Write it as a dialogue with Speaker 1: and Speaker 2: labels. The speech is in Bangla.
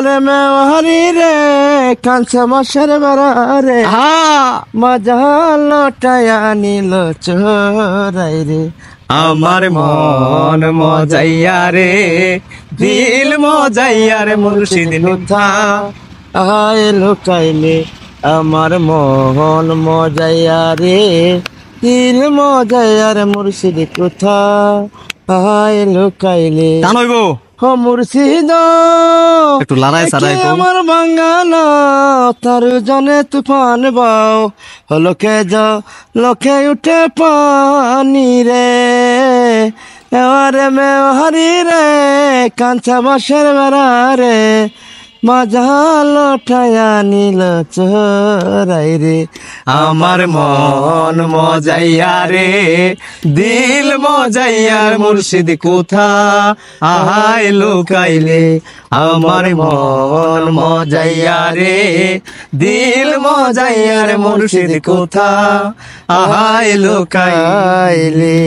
Speaker 1: আরে মেওয়ারি রে কাঞ্চা মাসের বেড়া রে মজা লটায়া নিল চোরাই রে
Speaker 2: আমার মন মজাইয়া রে দিল মজাইয়া রে মুর্শিদ নুথা
Speaker 1: আয় লুকাইলে আমার মন মজাইয়া রে দিল মজাইয়া রে মুর্শিদ কোথা আয় লুকাইলে
Speaker 2: টান হইব
Speaker 1: ও মুর্শিদ
Speaker 2: একটু লড়াই সারাই
Speaker 1: আমার বাঙ্গালা তার জনে তুফান বাও লোকে উঠে পানি রে এবারে মেওয়ারি রে কাঞ্চা বাঁশের বেড়া রে মজা লটায়া নিল চোরাই রে
Speaker 2: আমার মন মজাইয়া রে দিল মজাইয়া মুর্শিদ কোথা আহাই লুকাইলে আমার মন মজাইয়া রে দিল মজাইয়া রে মুর্শিদ কোথা আহাই লুকাইলে